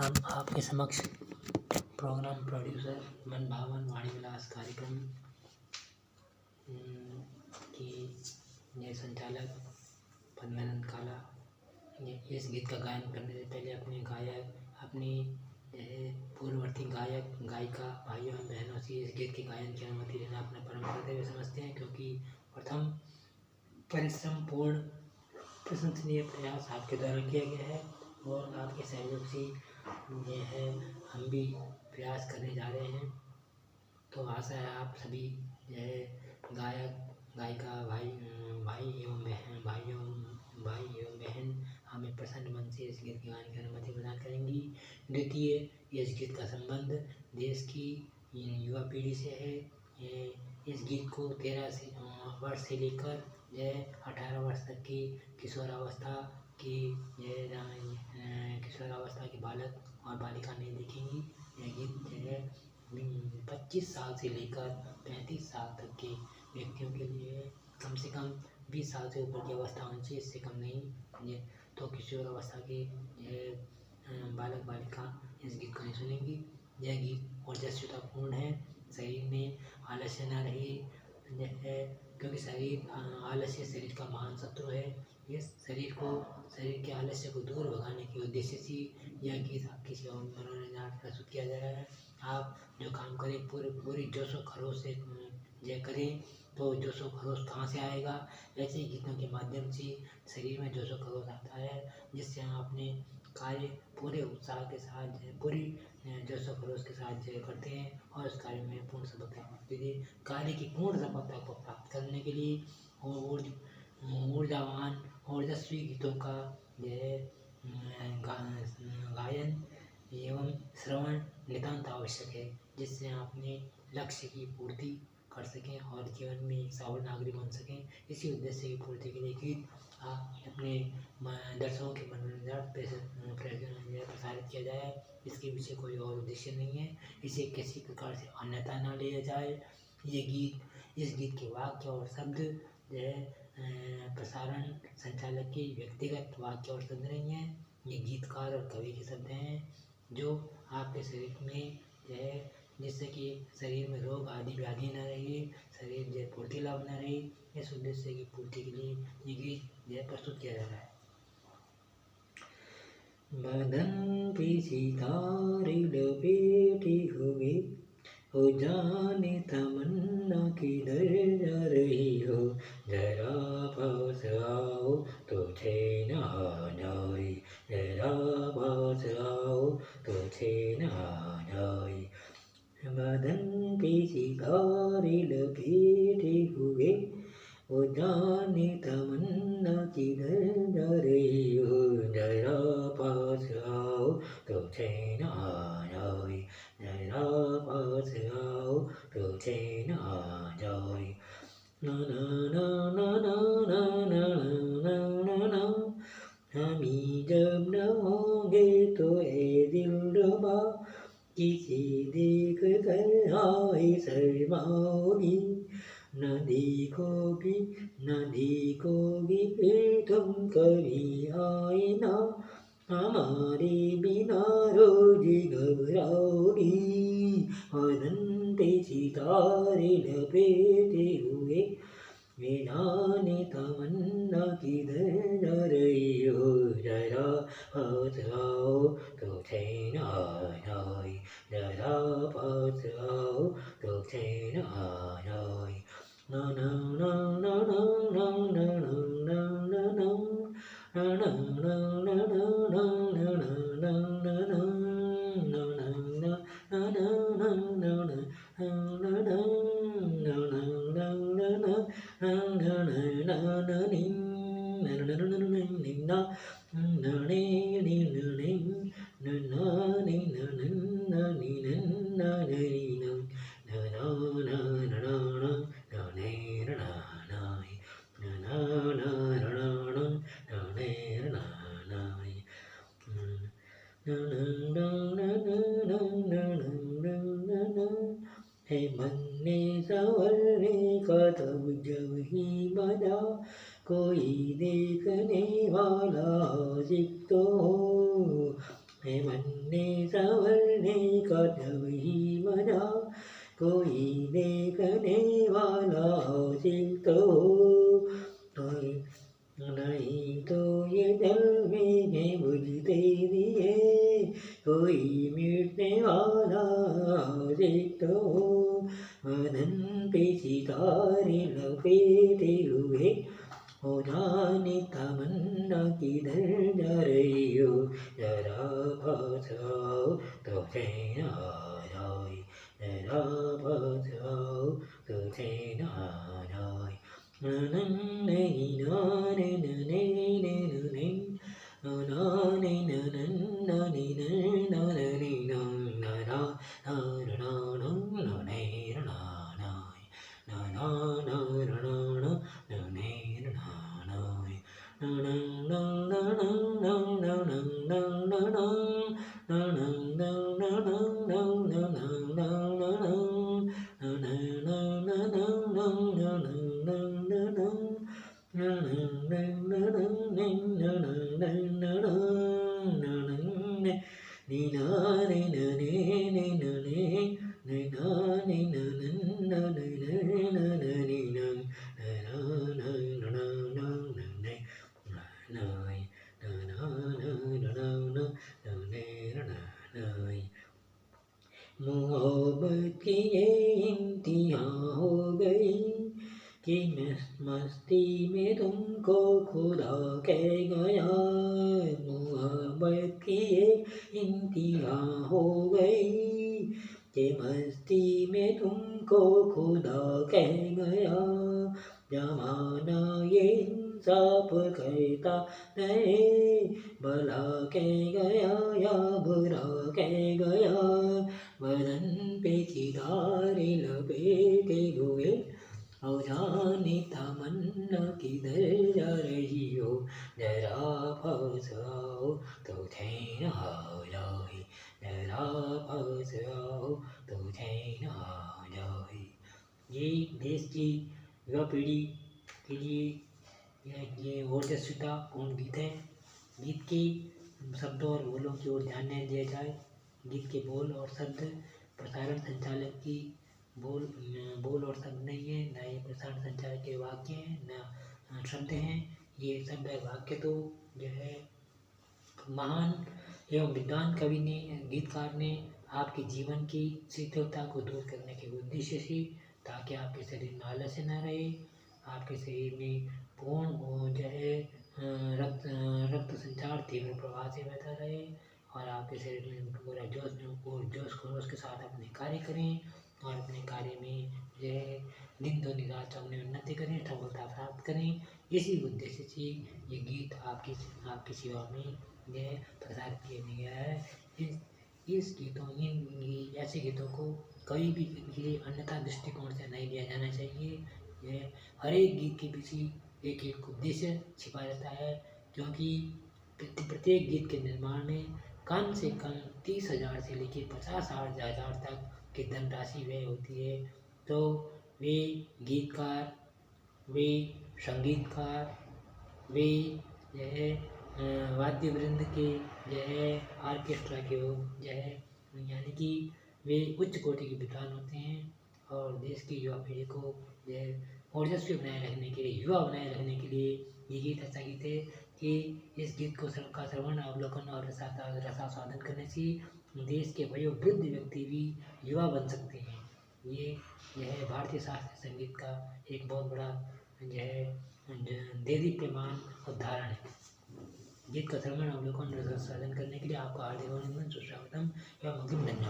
हम आपके समक्ष प्रोग्राम प्रोड्यूसर मन भावन वाणी विलास कार्यक्रम की ये संचालक पद्मानंद काला इस गीत का गायन करने से पहले अपनी पूर्ववर्ती गायक गायिका भाइयों एवं बहनों से इस गीत के गायन की अनुमति लेना अपना परम कर्तव्य समझते हैं, क्योंकि प्रथम परिश्रम पूर्ण प्रशंसनीय प्रयास आपके द्वारा किया गया है और आपके सहयोग से ये है हम भी प्रयास करने जा रहे हैं। तो आशा है आप सभी गायक गायिका भाई एवं बहन हमें प्रसन्न मन से इस गीत के गाने की अनुमति प्रदान करेंगी। द्वितीय, इस गीत का संबंध देश की युवा पीढ़ी से है। इस गीत को 13 वर्ष से लेकर 18 वर्ष तक की किशोरावस्था के बालक और बालिका नहीं देखेंगी। यह गीत 25 साल से लेकर 35 साल तक के व्यक्तियों के लिए, कम से कम 20 साल से ऊपर की अवस्था होनी चाहिए, इससे कम नहीं। तो किशोरावस्था के बालक बालिका इस गीत को नहीं सुनेंगी। यह गीत ओजस्वितापूर्ण है। शरीर में आलस्य न रहे, क्योंकि आलस्य शरीर का महान शत्रु है। इस शरीर के आलस्य को दूर भगाने के उद्देश्य से यह गीत आपकी सेवा में मनोरंजन प्रस्तुत किया जा रहा है। आप जो काम करें पूरी जोशो खरोश से करें, तो जोशो खरोश कहाँ से आएगा? ऐसे ही गीतों के माध्यम से शरीर में जोशो खरोश आता है, जिससे हम अपने कार्य पूरे उत्साह के साथ पूरी जोशो खरोश के साथ करते हैं और उस कार्य में पूर्ण सफलता प्राप्त होती है। कार्य की पूर्ण सफलता को प्राप्त करने के लिए ऊर्जावान ओजस्वी गीतों का गायन एवं श्रवण नितांत आवश्यक है, जिससे आप अपने लक्ष्य की पूर्ति कर सकें और जीवन में एक सफल नागरिक बन सकें। इसी उद्देश्य की पूर्ति के लिए गीत अपने दर्शकों के मनोरंजन प्रसारित किया जाए। इसके पीछे कोई और उद्देश्य नहीं है। इसे किसी प्रकार से अन्यथा न लिया जाए। इस गीत के वाक्य और शब्द प्रसारण संचालक के व्यक्तिगत वाक्य और शब्द नहीं है। ये गीतकार और कवि के शब्द हैं, जो आपके शरीर में जिससे कि शरीर में रोग आदि व्याधि न रहे, शरीर फुर्तीला बना रहे, इस उद्देश्य की पूर्ति के लिए ये गीत प्रस्तुत किया जा रहा है। बदन पे सितारे लपेटे हुए हो, जाने तमन्ना किधर जा रही हो, जरा पास आओ तुझे न जाए, जरा पास आओ तुझे न जाए। बदन पे सितारे लपेटे हुए हो, जाने तमन्ना किधर जा रही हो, जरा पास आओ तुझे न जाए, जरा पास आओ तुझे न जाए। ना ना ना ना ना ना ना ना ना, हमी जब न होंगे तो ए दिलरुबा, किसे देख कर आए शर्माओगी, न देखोगी फिर तुम कभी आए ना, हमारे बिना रोज घबराओगी। बदन पे सितारे लपेटे हुए, वे जाने तमन्ना किधर जा रही हो, जरा पास आओ तुझे न जाए, जरा पास आओ तुझे न जाए। ना ना ना ना ना ना ना ना ना है बनने संवरने का तब जब ही मजा, कोई देखने वाला आशिक तो हो, है बनने संवरने का जब ही मजा, कोई देखने वाला हो तो नहीं तो ये जल में बुझते दिए, कोई मिटने वाला हो तो बदन पे सितारे लपेटे हुए, हो जाने तमन्ना किधर जा रही हो, जरा पास आओ तो चैन आ जाए, जरा पास आओ तो चैन आ जाए। मोहब्बत की ये इंतहा हो गई कि मस्ती में तुमको खुदा कह गया। मोहब्बत की ये इंतहा हो गई कि मस्ती में तुमको खुदा कह गया। जमाना ये इंसाफ कहता नहीं, भला कह गया या बुरा कह गया। बदन पे सितारे लपेटे हुए, और जाने तमन्ना किधर जा रही हो, जरा पास आओ तो चैन आ जाए, जरा पास आओ तो चैन आ जाए। ये देश की युवा पीढ़ी के लिए ये ओजस्विता पूर्ण गीत है। गीत के शब्दों और बोलों की ओर ध्यान न दिया जाए। गीत के बोल और शब्द प्रसारण संचालक की बोल और शब्द नहीं है, न ये प्रसारण संचालक के वाक्य हैं, न शब्द हैं। ये शब्द है वाक्य तो जो है महान एवं विद्वान कवि ने, गीतकार ने आपके जीवन की शिथिलता को दूर करने के उद्देश्य से, ताकि आपके शरीर में आलस्य न रहे, आपके शरीर में पूर्ण जो है रक्त संचार तीव्र प्रवाह से बहता रहे, और आपके शरीर में पूरा जोश खरोश के साथ अपने कार्य करें, और अपने कार्य में जो है दिन दो रात चौगुनी उन्नति करें, सफलता प्राप्त करें। इसी उद्देश्य से ये गीत आपकी सेवा में जो है प्रसारित किया गया है। इस गीतों ऐसे गीतों को कभी भी किसी अन्यथा दृष्टिकोण से नहीं लिया जाना चाहिए। यह हर एक गीत के पीछे एक एक उद्देश्य छिपा रहता है, क्योंकि प्रत्येक गीत के निर्माण में कम से कम 30,000 से लेकर 50,000 तक की धनराशि व्यय होती है। तो वे गीतकार, वे संगीतकार, वे जो है वाद्य वृंद के जो है ऑर्केस्ट्रा के जो है, यानी कि वे उच्च कोटि के विद्वान होते हैं, और देश की युवा पीढ़ी को जो है ओजस्वी बनाए रखने के लिए, युवा बनाए रखने के लिए ये गीत ऐसा गीत है कि इस गीत को का श्रवण, अवलोकन और रसास्वादन करने से देश के वयोवृद्ध व्यक्ति भी युवा बन सकते हैं। ये यह भारतीय शास्त्रीय संगीत का एक बहुत बड़ा जो है देदीप्यमान उदाहरण है। गीत का श्रवण, अवलोकन और रसास्वादन करने के लिए आपका हार्दिक अभिनंदन, सुस्वागतम एवं धन्यवाद।